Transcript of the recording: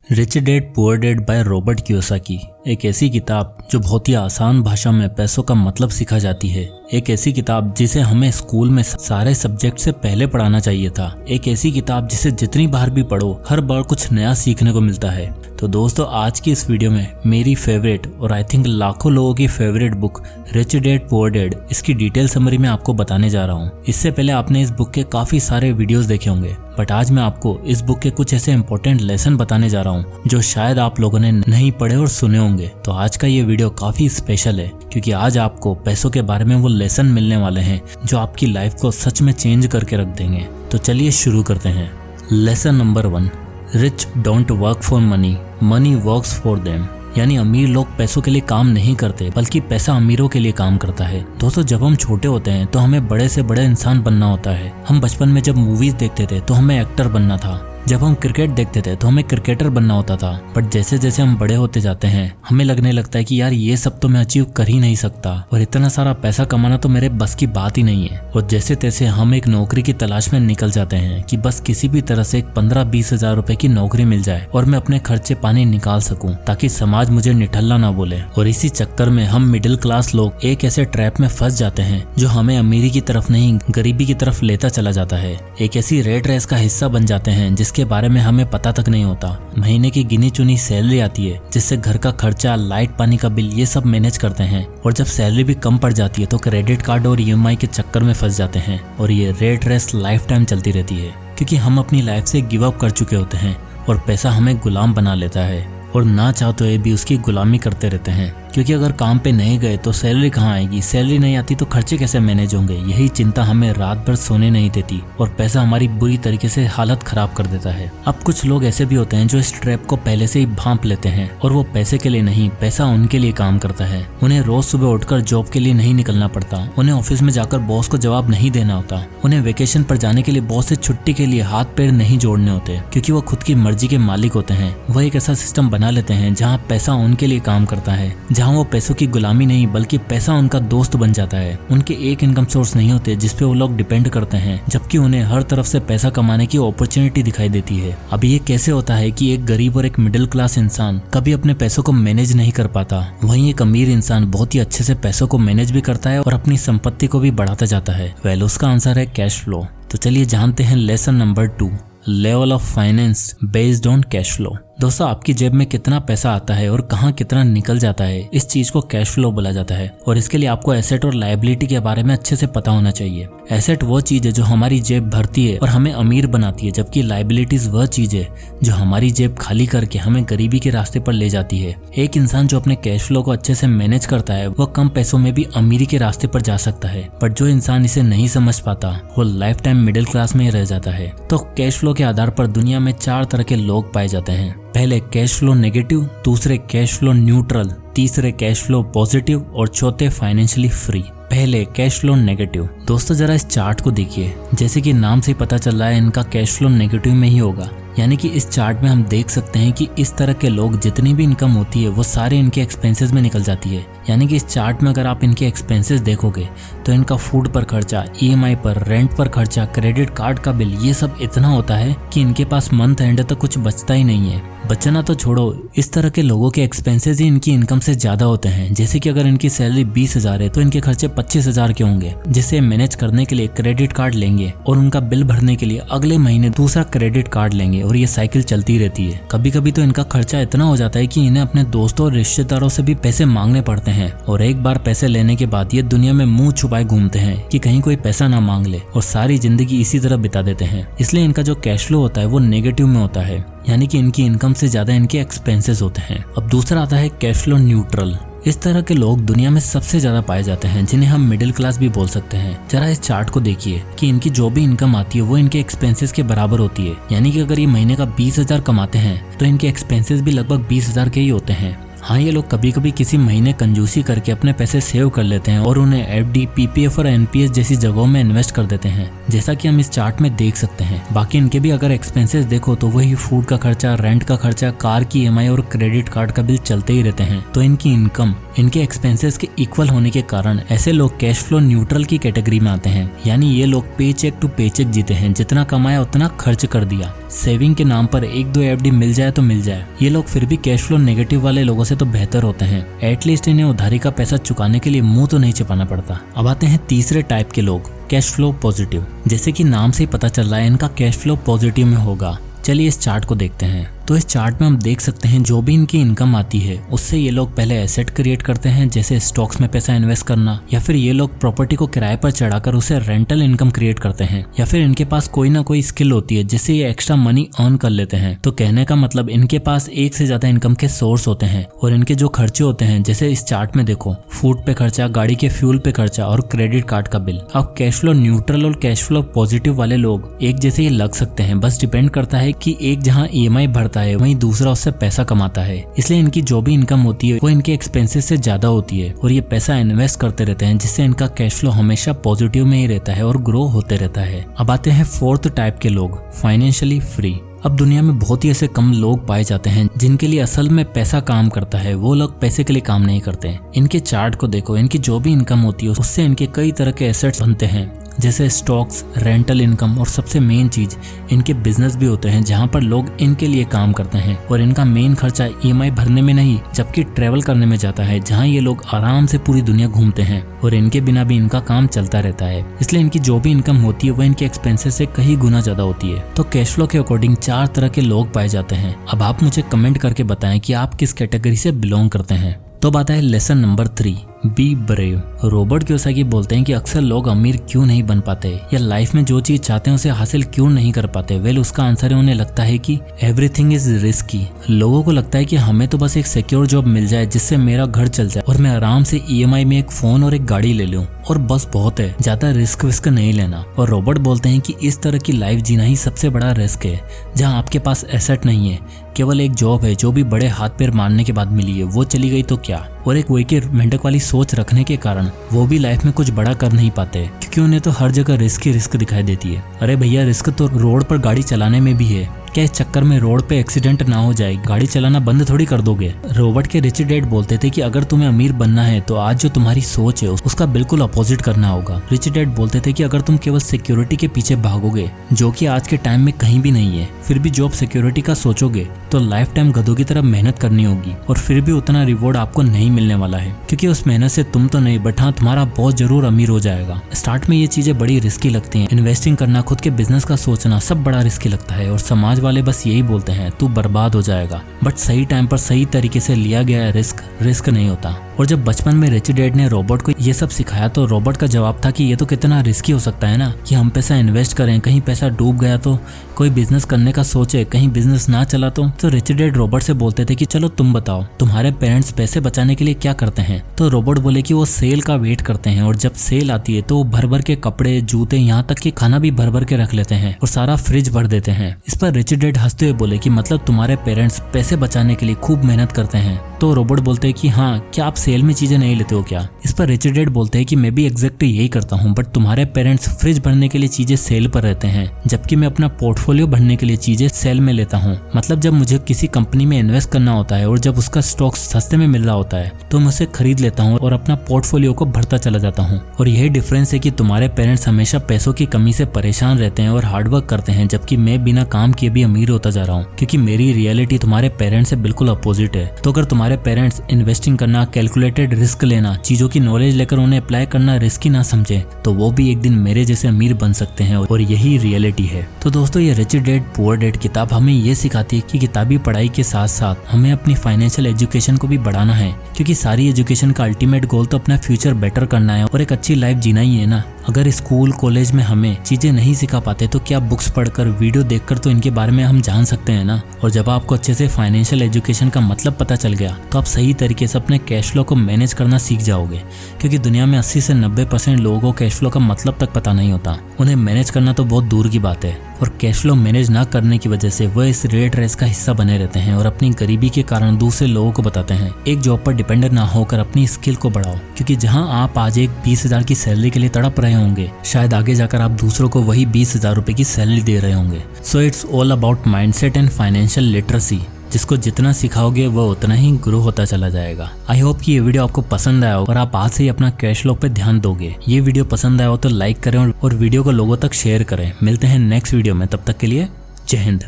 Rich dad poor dad by Robert Kiyosaki एक ऐसी किताब जो बहुत ही आसान भाषा में पैसों का मतलब सिखा जाती है। एक ऐसी किताब जिसे हमें स्कूल में सारे सब्जेक्ट से पहले पढ़ाना चाहिए था। एक ऐसी किताब जिसे जितनी बार भी पढ़ो हर बार कुछ नया सीखने को मिलता है। तो दोस्तों आज की इस वीडियो में मेरी फेवरेट और आई थिंक लाखों लोगों की favourite book rich dad poor dad इसकी डिटेल समरी में आपको बताने जा रहा हूँ। इससे पहले आपने इस बुक के काफी सारे वीडियोस देखे होंगे, बट आज मैं आपको इस बुक के कुछ ऐसे इंपॉर्टेंट लेसन बताने जा रहा हूँ जो शायद आप लोगों ने नहीं पढ़े और सुने होंगे। तो आज का ये वीडियो काफी स्पेशल है क्योंकि आज आपको पैसों के बारे में वो लेसन मिलने वाले हैं जो आपकी लाइफ को सच में चेंज करके रख देंगे। तो चलिए शुरू करते हैं। Lesson number 1, rich don't work for money, money works for them. यानी अमीर लोग पैसों के लिए काम नहीं करते बल्कि पैसा अमीरों के लिए काम करता है। दोस्तों जब हम छोटे होते हैं तो हमें बड़े से बड़े इंसान बनना होता है। हम बचपन में जब मूवीज देखते थे तो हमें एक्टर बनना था। जब हम क्रिकेट देखते थे तो हमें क्रिकेटर बनना होता था। बट जैसे जैसे हम बड़े होते जाते हैं हमें लगने लगता है कि यार ये सब तो मैं अचीव कर ही नहीं सकता और इतना सारा पैसा कमाना तो मेरे बस की बात ही नहीं है। और जैसे तैसे हम एक नौकरी की तलाश में निकल जाते हैं कि बस किसी भी तरह से एक 15-20 हजार रुपए की नौकरी मिल जाए और मैं अपने खर्चे पानी निकाल सकूं ताकि समाज मुझे निठल्ला ना बोले। और इसी चक्कर में हम मिडिल क्लास लोग एक ऐसे ट्रैप में फंस जाते हैं जो हमें अमीरी की तरफ नहीं गरीबी की तरफ लेता चला जाता है। एक ऐसी रेट रेस का हिस्सा बन जाते हैं जिसके बारे में हमें पता तक नहीं होता। महीने की गिनी चुनी सैलरी आती है जिससे घर का खर्चा, लाइट पानी का बिल ये सब मैनेज करते हैं। और जब सैलरी भी कम पड़ जाती है तो क्रेडिट कार्ड और ईएमआई के चक्कर में फंस जाते हैं। और ये रेट रेस लाइफ टाइम चलती रहती है क्योंकि हम अपनी लाइफ से गिव अप कर चुके होते हैं और पैसा हमें गुलाम बना लेता है और ना चाहते हुए भी उसकी गुलामी करते रहते हैं। क्योंकि अगर काम पे नहीं गए तो सैलरी कहाँ आएगी, सैलरी नहीं आती तो खर्चे कैसे मैनेज होंगे, यही चिंता हमें रात भर सोने नहीं देती और पैसा हमारी बुरी तरीके से हालत खराब कर देता है। अब कुछ लोग ऐसे भी होते हैं जो इस ट्रैप को पहले से ही भांप लेते हैं और वो पैसे के लिए नहीं, पैसा उनके लिए काम करता है। उन्हें रोज सुबह उठकर जॉब के लिए नहीं निकलना पड़ता, उन्हें ऑफिस में जाकर बॉस को जवाब नहीं देना होता, उन्हें वेकेशन पर जाने के लिए बॉस से छुट्टी के लिए हाथ पैर नहीं जोड़ने होते क्योंकि वो खुद की मर्जी के मालिक होते हैं। वह एक ऐसा सिस्टम बना लेते हैं जहाँ पैसा उनके लिए काम करता है, जहाँ वो पैसों की गुलामी नहीं बल्कि पैसा उनका दोस्त बन जाता है। उनके एक इनकम सोर्स नहीं होते जिसपे वो लोग डिपेंड करते हैं, जबकि उन्हें हर तरफ से पैसा कमाने की अपॉर्चुनिटी दिखाई देती है। अब ये कैसे होता है कि एक गरीब और एक मिडिल क्लास इंसान कभी अपने पैसों को मैनेज नहीं कर पाता, वहीं एक अमीर इंसान बहुत ही अच्छे से पैसों को मैनेज भी करता है और अपनी संपत्ति को भी बढ़ाता जाता है? वेल, उसका आंसर है कैश फ्लो। तो चलिए जानते हैं lesson number 2, level of finance based on cash flow. दोस्तों आपकी जेब में कितना पैसा आता है और कहाँ कितना निकल जाता है, इस चीज को कैश फ्लो बोला जाता है। और इसके लिए आपको एसेट और लायबिलिटी के बारे में अच्छे से पता होना चाहिए। एसेट वो चीज है जो हमारी जेब भरती है और हमें अमीर बनाती है, जबकि लायबिलिटीज वह चीज है जो हमारी जेब खाली करके हमें गरीबी के रास्ते पर ले जाती है। एक इंसान जो अपने कैश फ्लो को अच्छे से मैनेज करता है वो कम पैसों में भी अमीरी के रास्ते पर जा सकता है, बट जो इंसान इसे नहीं समझ पाता वो लाइफ टाइम मिडिल क्लास में ही रह जाता है। तो कैश फ्लो के आधार पर दुनिया में 4 तरह के लोग पाए जाते हैं। पहले कैश फ्लो नेगेटिव, दूसरे कैश फ्लो न्यूट्रल, तीसरे कैश फ्लो पॉजिटिव और चौथे फाइनेंशियली फ्री। पहले कैश फ्लो नेगेटिव। दोस्तों जरा इस चार्ट को देखिए, जैसे कि नाम से पता चल रहा है इनका कैश फ्लो नेगेटिव में ही होगा। यानी कि इस चार्ट में हम देख सकते हैं कि इस तरह के लोग जितनी भी इनकम होती है वो सारे इनके एक्सपेंसेस में निकल जाती है। यानी कि इस चार्ट में अगर आप इनके एक्सपेंसेस देखोगे तो इनका फूड पर खर्चा, ईएमआई पर, रेंट पर खर्चा, क्रेडिट कार्ड का बिल, ये सब इतना होता है कि इनके पास मंथ एंड तक कुछ बचता ही नहीं है। बचना तो छोड़ो, इस तरह के लोगों के एक्सपेंसेस ही इनकी इनकम से ज्यादा होते हैं। जैसे कि अगर इनकी सैलरी 20,000 है तो इनके खर्चे 25,000 के होंगे, जिसे मैनेज करने के लिए क्रेडिट कार्ड लेंगे और उनका बिल भरने के लिए अगले महीने दूसरा क्रेडिट कार्ड लेंगे और ये साइकिल चलती रहती है। कभी कभी तो इनका खर्चा इतना हो जाता है कि इन्हें अपने दोस्तों और रिश्तेदारों से भी पैसे मांगने पड़ते हैं और एक बार पैसे लेने के बाद ये दुनिया में मुंह छुपाए घूमते हैं कि कहीं कोई पैसा ना मांग ले और सारी जिंदगी इसी तरह बिता देते हैं। इसलिए इनका जो कैश फ्लो होता है वो नेगेटिव में होता है, यानी कि इनकी इनकम से ज्यादा इनके एक्सपेंसेस होते हैं। अब दूसरा आता है कैश फ्लो न्यूट्रल। इस तरह के लोग दुनिया में सबसे ज्यादा पाए जाते हैं, जिन्हें हम मिडिल क्लास भी बोल सकते हैं। जरा इस चार्ट को देखिए कि इनकी जो भी इनकम आती है वो इनके एक्सपेंसेस के बराबर होती है। यानी कि अगर ये महीने का 20,000 कमाते हैं तो इनके एक्सपेंसेस भी लगभग 20,000 के ही होते हैं। हाँ, ये लोग कभी कभी किसी महीने कंजूसी करके अपने पैसे सेव कर लेते हैं और उन्हें एफडी, पीपीएफ और एनपीएस जैसी जगहों में इन्वेस्ट कर देते हैं। जैसा कि हम इस चार्ट में देख सकते हैं। बाकी इनके भी अगर एक्सपेंसेस देखो तो वही फूड का खर्चा, रेंट का खर्चा, कार की EMI और क्रेडिट कार्ड का बिल चलते ही रहते हैं। तो इनकी इनकम इनके एक्सपेंसेस के इक्वल होने के कारण ऐसे लोग कैश फ्लो न्यूट्रल की कैटेगरी में आते हैं। यानी ये लोग पे चेक टू पे चेक जीते हैं, जितना कमाया उतना खर्च कर दिया। सेविंग के नाम पर 1-2 FD मिल जाए तो मिल जाए। ये लोग फिर भी कैश फ्लो नेगेटिव वाले लोगों से तो बेहतर होते हैं। एटलीस्ट इन्हें उधारी का पैसा चुकाने के लिए मुंह तो नहीं छिपाना पड़ता। अब आते हैं तीसरे टाइप के लोग, कैश फ्लो पॉजिटिव। जैसे कि नाम से ही पता चल रहा है इनका कैश फ्लो पॉजिटिव में होगा। चलिए इस चार्ट को देखते हैं। तो इस चार्ट में हम देख सकते हैं जो भी इनकी इनकम आती है उससे ये लोग पहले एसेट क्रिएट करते हैं, जैसे स्टॉक्स में पैसा इन्वेस्ट करना, या फिर ये लोग प्रॉपर्टी को किराए पर चढ़ाकर उसे रेंटल इनकम क्रिएट करते हैं, या फिर इनके पास कोई ना कोई स्किल होती है जिससे ये एक्स्ट्रा मनी अर्न कर लेते हैं। तो कहने का मतलब इनके पास एक से ज्यादा इनकम के सोर्स होते हैं और इनके जो खर्चे होते हैं, जैसे इस चार्ट में देखो, फूड पे खर्चा, गाड़ी के फ्यूल पे खर्चा और क्रेडिट कार्ड का बिल। अब कैश फ्लो न्यूट्रल और कैश फ्लो पॉजिटिव वाले लोग एक जैसे ही लग सकते हैं, बस डिपेंड करता है कि एक जहाँ EMI भरता है वहीं दूसरा उससे पैसा कमाता है। इसलिए इनकी जो भी इनकम होती है वो इनके एक्सपेंसेस से ज्यादा होती है और ये पैसा इन्वेस्ट करते रहते हैं, जिससे इनका कैश फ्लो हमेशा पॉजिटिव में ही रहता है और ग्रो होते रहता है। अब आते हैं फोर्थ टाइप के लोग, फाइनेंशियली फ्री। अब दुनिया में बहुत ही ऐसे कम लोग पाए जाते हैं जिनके लिए असल में पैसा काम करता है। वो लोग पैसे के लिए काम नहीं करते। इनके चार्ट को देखो, इनकी जो भी इनकम होती है उससे इनके कई तरह के एसेट्स बनते हैं, जैसे स्टॉक्स, रेंटल इनकम और सबसे मेन चीज इनके बिजनेस भी होते हैं जहां पर लोग इनके लिए काम करते हैं और इनका मेन खर्चा EMI भरने में नहीं जबकि ट्रेवल करने में जाता है, जहां ये लोग आराम से पूरी दुनिया घूमते हैं और इनके बिना भी इनका काम चलता रहता है। इसलिए इनकी जो भी इनकम होती है वह इनके एक्सपेंसेस से कहीं गुना ज्यादा होती है। तो कैश फ्लो के अकॉर्डिंग 4 तरह के लोग पाए जाते हैं। अब आप मुझे कमेंट करके बताएं कि आप किस कैटेगरी से बिलोंग करते हैं। तो बात है lesson number 3, be brave. Robert Kiyosaki बोलते हैं कि अक्सर लोग अमीर क्यों नहीं बन पाते या लाइफ में जो चीज चाहते हैं उसे हासिल क्यों नहीं कर पाते। वेल उसका आंसर है, उन्हें लगता है कि एवरीथिंग इज रिस्की। लोगों को लगता है कि हमें तो बस एक सिक्योर जॉब मिल जाए जिससे मेरा घर चल जाए और मैं आराम से EMI में एक फोन और एक गाड़ी ले लूं और बस बहुत है, ज्यादा रिस्क विस्क नहीं लेना। और रॉबर्ट बोलते हैं कि इस तरह की लाइफ जीना ही सबसे बड़ा रिस्क है, जहाँ आपके पास एसेट नहीं है, केवल एक जॉब है जो भी बड़े हाथ पैर मारने के बाद मिली है, वो चली गई तो क्या। और एक विकेट मेंढक वाली सोच रखने के कारण वो भी लाइफ में कुछ बड़ा कर नहीं पाते, क्योंकि उन्हें तो हर जगह रिस्क ही रिस्क दिखाई देती है। अरे भैया, रिस्क तो रोड पर गाड़ी चलाने में भी है। क्या इस चक्कर में रोड पे एक्सीडेंट ना हो जाए, गाड़ी चलाना बंद थोड़ी कर दोगे। रॉबर्ट के रिच डैड बोलते थे कि अगर तुम्हें अमीर बनना है तो आज जो तुम्हारी सोच है उसका बिल्कुल अपोजिट करना होगा। रिच डैड बोलते थे कि अगर तुम केवल सिक्योरिटी के पीछे भागोगे, जो कि आज के टाइम में कहीं भी नहीं है, फिर भी जॉब सिक्योरिटी का सोचोगे तो लाइफ टाइम गधों की तरह मेहनत करनी होगी और फिर भी उतना रिवॉर्ड आपको नहीं मिलने वाला है, क्योंकि उस मेहनत से तुम तो नहीं बट हाँ तुम्हारा बॉस जरूर अमीर हो जाएगा। स्टार्ट में ये चीजें बड़ी रिस्की लगती हैं, इन्वेस्टिंग करना, खुद के बिजनेस का सोचना सब बड़ा रिस्की लगता है और समाज वाले बस यही बोलते हैं तू बर्बाद हो जाएगा। बट सही टाइम पर सही तरीके से लिया गया रिस्क नहीं होता। और जब बचपन में रिच डैड ने रॉबर्ट को ये सब सिखाया तो रॉबर्ट का जवाब था कि ये तो कितना रिस्की हो सकता है ना, कि हम पैसा इन्वेस्ट करें, कहीं पैसा डूब गया तो, कोई बिजनेस करने का सोचे, कहीं बिजनेस ना चला तो रिच डैड रॉबर्ट से बोलते थे कि चलो तुम बताओ तुम्हारे पेरेंट्स पैसे बचाने के लिए क्या करते हैं। तो रॉबर्ट बोले कि वो सेल का वेट करते हैं और जब सेल आती है तो वो भर भर के कपड़े, जूते, यहाँ तक कि खाना भी भर भर के रख लेते हैं और सारा फ्रिज भर देते हैं। इस पर रिच डैड हंसते हुए बोले कि मतलब तुम्हारे पेरेंट्स पैसे बचाने के लिए खूब मेहनत करते हैं। तो रॉबर्ट बोलते हैं कि हाँ, क्या आप सेल में चीजें नहीं लेते हो क्या। इस पर रिच डैड बोलते हैं कि मैं भी एग्जैक्टली यही करता हूँ, बट तुम्हारे पेरेंट्स फ्रिज भरने के लिए चीजें सेल पर रहते हैं, जबकि मैं अपना पोर्टफोलियो भरने के लिए चीजें सेल में लेता हूँ। मतलब जब मुझे किसी कंपनी में इन्वेस्ट करना होता है और जब उसका स्टॉक सस्ते में मिल रहा होता है तो मैं उसे खरीद लेता हूँ और अपना पोर्टफोलियो को भरता चला जाता हूँ। और यही डिफरेंस है कि तुम्हारे पेरेंट्स हमेशा पैसों की कमी से परेशान रहते हैं और हार्डवर्क करते हैं, जबकि मैं बिना काम किए भी अमीर होता जा रहा हूँ, क्योंकि मेरी रियलिटी तुम्हारे पेरेंट्स से बिल्कुल अपोजिट है। तो अगर तुम्हारे पेरेंट्स इन्वेस्टिंग करना, कैलकुलेटेड रिस्क लेना, चीजों की नॉलेज लेकर उन्हें अप्लाई करना रिस्की ना समझे तो वो भी एक दिन मेरे जैसे अमीर बन सकते हैं और यही रियलिटी है। तो दोस्तों, ये रिच डैड पुअर डैड किताब हमें ये सिखाती है कि किताबी पढ़ाई के साथ साथ हमें अपनी फाइनेंशियल एजुकेशन को भी बढ़ाना है, क्योंकि सारी एजुकेशन का अल्टीमेट गोल तो अपना फ्यूचर बेटर करना है और एक अच्छी लाइफ जीना ही है ना। अगर स्कूल कॉलेज में हमें चीजें नहीं सिखा पाते तो क्या बुक्स पढ़कर, वीडियो देखकर तो इनके बारे में हम जान सकते हैं ना। और जब आपको अच्छे से फाइनेंशियल एजुकेशन का मतलब पता चल गया तो आप सही तरीके से अपने कैश फ्लो को मैनेज करना सीख जाओगे, क्योंकि दुनिया में 80 से 90% लोगों को कैश फ्लो का मतलब तक पता नहीं होता। उन्हें मैनेज करना तो बहुत दूर की बात है और कैश फ्लो मैनेज ना करने की वजह से वह इस रेट रेस का हिस्सा बने रहते हैं और अपनी गरीबी के कारण दूसरे लोगों को बताते हैं एक जॉब पर डिपेंडेंट ना होकर अपनी स्किल को बढ़ाओ, क्योंकि जहां आप आज एक 20,000 की सैलरी के लिए तड़प रहे होंगे, शायद आगे जाकर आप दूसरों को वही 20,000 रुपए की सैलरी दे रहे होंगे। So it's all about mindset and financial literacy, जिसको जितना सिखाओगे वो उतना ही ग्रो होता चला जाएगा। आई होप कि ये वीडियो आपको पसंद आया हो और आप आज से ही अपना कैश फ्लो पे ध्यान दोगे। ये वीडियो पसंद आया हो तो लाइक करें और वीडियो को लोगों तक शेयर करें। मिलते हैं नेक्स्ट वीडियो में, तब तक के लिए जय हिंद।